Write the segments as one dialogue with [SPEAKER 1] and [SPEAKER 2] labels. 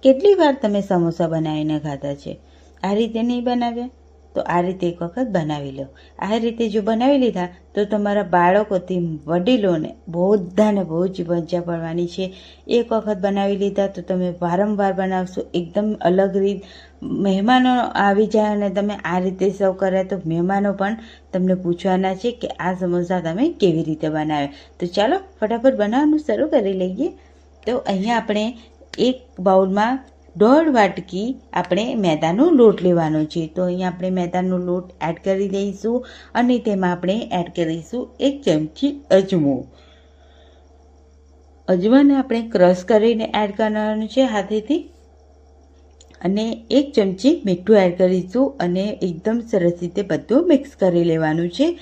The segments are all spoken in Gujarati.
[SPEAKER 1] કેટલી વાર તમે સમોસા બનાવીને ખાધા છે? આ રીતે નહીં બનાવ્યા તો આ રીતે એક વખત બનાવી લો. આ રીતે જો બનાવી લીધા તો તમારા બાળકોથી વડીલોને બધાને બહુ જ મજા પડવાની છે. એક વખત બનાવી લીધા તો તમે વારંવાર બનાવશો. એકદમ અલગ રીત. મહેમાનો આવી જાય અને તમે આ રીતે સર્વ કર્યા તો મહેમાનો પણ તમને પૂછવાના છે કે આ સમોસા તમે કેવી રીતે બનાવ્યા. તો ચાલો ફટાફટ બનાવવાનું શરૂ કરી લઈએ. તો અહીંયા આપણે એક બાઉલમાં 1.5 વાટકી આપણે મેદાનો લોટ લેવાનો છે. તો અહીંયા આપણે મેદાનો લોટ એડ કરી દઈશું અને તેમાં આપણે એડ કરીશું 1 ચમચી અજમો. અજમાને આપણે ક્રશ કરીને એડ કરવાનું છે હાથેથી અને 1 ચમચી મીઠું એડ કરીશું અને એકદમ સરસ રીતે બધું મિક્સ કરી લેવાનું છે.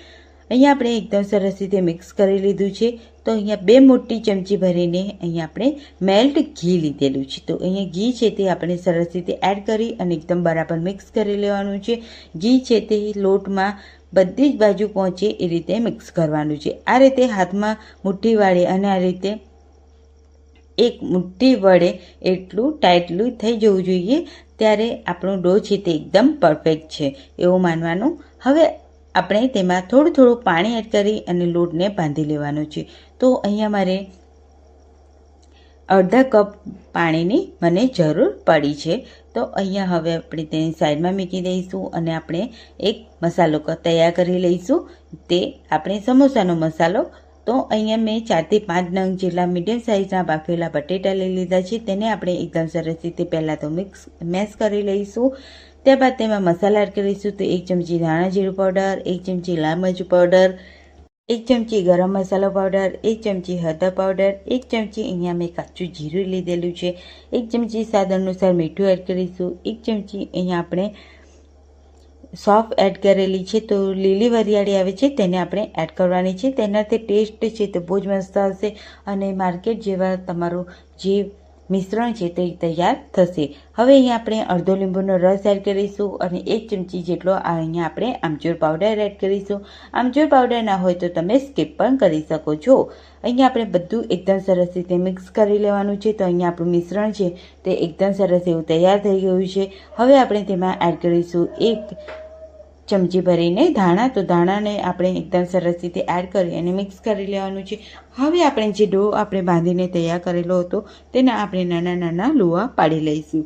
[SPEAKER 1] અહીંયા આપણે એકદમ સરસ રીતે મિક્સ કરી લીધું છે. તો અહીંયા 2 મોટી ચમચી ભરીને અહીંયા આપણે મેલ્ટ ઘી લીધેલું છે. તો અહીંયા ઘી છે તે આપણે સરસ રીતે એડ કરી અને એકદમ બરાબર મિક્સ કરી લેવાનું છે. ઘી છે તે લોટમાં બધી જ બાજુ પહોંચે એ રીતે મિક્સ કરવાનું છે. આ રીતે હાથમાં મુઠ્ઠી વાળી અને આ રીતે એક મુઠ્ઠી વડે એટલું ટાઈટલું થઈ જવું જોઈએ. ત્યારે આપણો ડો છે તે એકદમ પરફેક્ટ છે એવું માનવાનું. હવે આપણે તેમાં થોડું થોડું પાણી એડ કરી અને લોટને બાંધી લેવાનો છે. તો અહીંયા મારે અડધા કપ પાણીની મને જરૂર પડી છે. તો અહીંયા હવે આપણે તેની સાઈડમાં મૂકી દઈશું અને આપણે એક મસાલો તૈયાર કરી લઈશું. તે આપણે સમોસાનો મસાલો. તો અહીંયા મેં 4 થી 5 નંગ જેટલા મીડિયમ સાઇઝના બાફેલા બટેટા લઈ લીધા છે. તેને આપણે એકદમ સરસ રીતે પહેલાં તો મેશ કરી લઈશું. ત્યારબાદ તેમાં મસાલા એડ કરીશું. તો 1 ચમચી ધાણા જીરું પાવડર, 1 ચમચી લાલ મરચું પાવડર, 1 ચમચી ગરમ મસાલો પાવડર, 1 ચમચી હળદર પાવડર, 1 ચમચી અહીંયા મેં કાચું જીરું લીધેલું છે, 1 ચમચી સ્વાદ અનુસાર મીઠું એડ કરીશું, 1 ચમચી અહીંયા આપણે સોફ એડ કરેલી છે. તો લીલી વરિયાળી આવે છે તેને આપણે એડ કરવાની છે. તેનાથી ટેસ્ટ છે તે બહુ જ મસ્ત આવશે અને માર્કેટ જેવા તમારું જે મિશ્રણ છે તે તૈયાર થશે. હવે અહીંયા આપણે અડધો લીંબુનો રસ એડ કરીશું અને 1 ચમચી જેટલો અહીંયા આપણે આમચૂર પાવડર એડ કરીશું. આમચૂર પાવડર ના હોય તો તમે સ્કીપ પણ કરી શકો છો. અહીંયા આપણે બધું એકદમ સરસ રીતે મિક્સ કરી લેવાનું છે. તો અહીંયા આપણું મિશ્રણ છે તે એકદમ સરસ એવું તૈયાર થઈ ગયું છે. હવે આપણે તેમાં એડ કરીશું 1 ચમચી ભરીને ધાણા. તો ધાણાને આપણે એકદમ સરસ રીતે એડ કરી અને મિક્સ કરી લેવાનું છે. હવે આપણે જે ડો આપણે બાંધીને તૈયાર કરેલો હતો તેના આપણે નાના નાના લુવા પાડી લઈશું.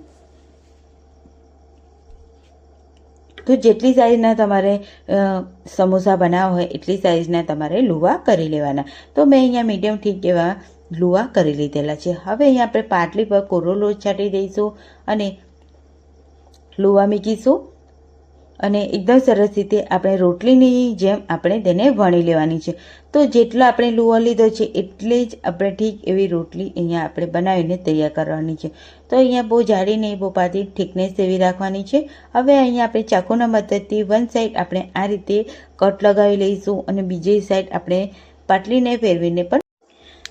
[SPEAKER 1] તો જેટલી સાઈઝના તમારે સમોસા બનાવવા હોય એટલી સાઈઝના તમારે લુવા કરી લેવાના. તો મેં અહીંયા મીડિયમ ઠીક એવા લુવા કરી લીધેલા છે. હવે અહીંયા આપણે પાટલી પર કોરો લોટ છાંટી દઈશું અને લુવા મૂકીશું અને એકદમ સરસ રીતે આપણે રોટલીની જેમ આપણે તેને વણી લેવાની છે. તો જેટલો આપણે લુવા લીધો છે એટલે જ આપણે ઠીક એવી રોટલી અહીંયા આપણે બનાવીને તૈયાર કરવાની છે. તો અહીંયા બહુ જાડી નહીં, બહુ પાતળી થિકનેસ એવી રાખવાની છે. હવે અહીંયા આપણે ચાકુના મદદથી વન સાઈડ આપણે આ રીતે કટ લગાવી લઈશું અને બીજી સાઈડ આપણે પાટલીને ફેરવીને પણ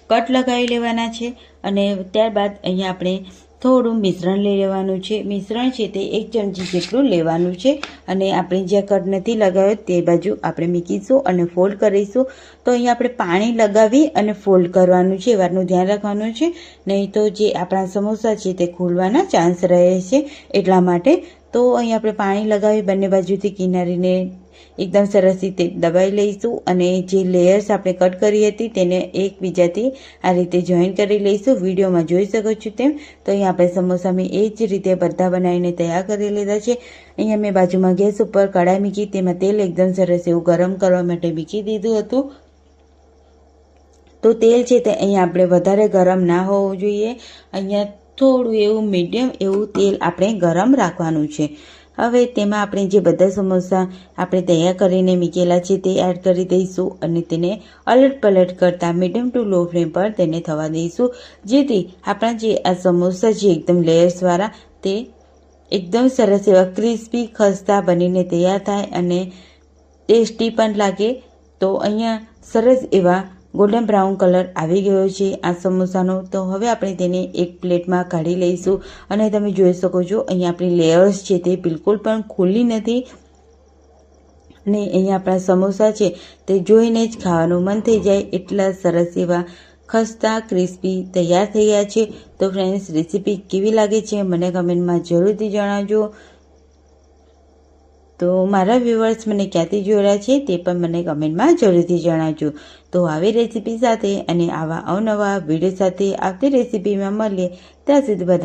[SPEAKER 1] કટ લગાવી લેવાના છે. અને ત્યારબાદ અહીંયા આપણે થોડું મિશ્રણ લઈ લેવાનું છે. મિશ્રણ છે તે 1 ચમચી જેટલું લેવાનું છે અને આપણે જ્યાં કટ નથી લગાવ્યો તે બાજુ આપણે મૂકીશું અને ફોલ્ડ કરીશું. તો અહીંયા આપણે પાણી લગાવી અને ફોલ્ડ કરવાનું છે. એ વાતનું ધ્યાન રાખવાનું છે, નહીં તો જે આપણા સમોસા છે તે ખુલવાના ચાન્સ રહે છે એટલા માટે. તો અહીંયા આપણે પાણી લગાવી બંને બાજુથી કિનારીને એકદમ સરસ રીતે દબાઈ લઈશું અને જે લેયર્સ આપણે કટ કરી હતી તેને એકબીજાથી આ રીતે જોઈન કરી લઈશું. વિડીયોમાં જોઈ શકો છો તેમ. તો અહીંયા આપણે સમોસા મેં એ જ રીતે બધા બનાવીને તૈયાર કરી લીધા છે. અહીંયા મેં બાજુમાં ગેસ ઉપર કઢાઈ મૂકી, તેમાં તેલ એકદમ સરસ એવું ગરમ કરવા માટે મૂકી દીધું હતું. તો તેલ છે તે અહીંયા આપણે વધારે ગરમ ના હોવું જોઈએ. અહીંયા થોડું એવું મીડિયમ એવું તેલ આપણે ગરમ રાખવાનું છે. હવે તેમાં આપણે જે બધા સમોસા આપણે તૈયાર કરીને મૂકેલા છે તે એડ કરી દઈશું અને તેને અલટ પલટ કરતાં મીડિયમ ટુ લો ફ્લેમ પર તેને થવા દઈશું, જેથી આપણા જે આ સમોસા છે એકદમ લેયર્સવાળા તે એકદમ સરસ એવા ક્રિસ્પી ખસ્તા બનીને તૈયાર થાય અને ટેસ્ટી પણ લાગે. તો અહીંયા સરસ એવા ગોલ્ડન બ્રાઉન કલર આવી ગયો છે આ સમોસાનો. તો હવે આપણે તેને એક પ્લેટમાં કાઢી લઈશું અને તમે જોઈ શકો છો અહીંયા આપણી લેયર્સ છે તે બિલકુલ પણ ખુલ્લી નથી અને અહીંયા આપણા સમોસા છે તે જોઈને જ ખાવાનું મન થઈ જાય એટલા સરસ એવા ખસ્તા ક્રિસ્પી તૈયાર થઈ ગયા છે. તો ફ્રેન્ડ્સ, રેસીપી કેવી લાગે છે મને કમેન્ટમાં જરૂરથી જણાવજો. તો મારા વ્યુઅર્સ મને ક્યાંથી જોયા છે તે પણ મને કમેન્ટમાં જરૂરથી જણાવજો. તો આવી રેસીપી સાથે અને આવા અવનવા વિડીયો સાથે આવતી રેસીપીમાં મળીએ. ત્યાં સુધી બધા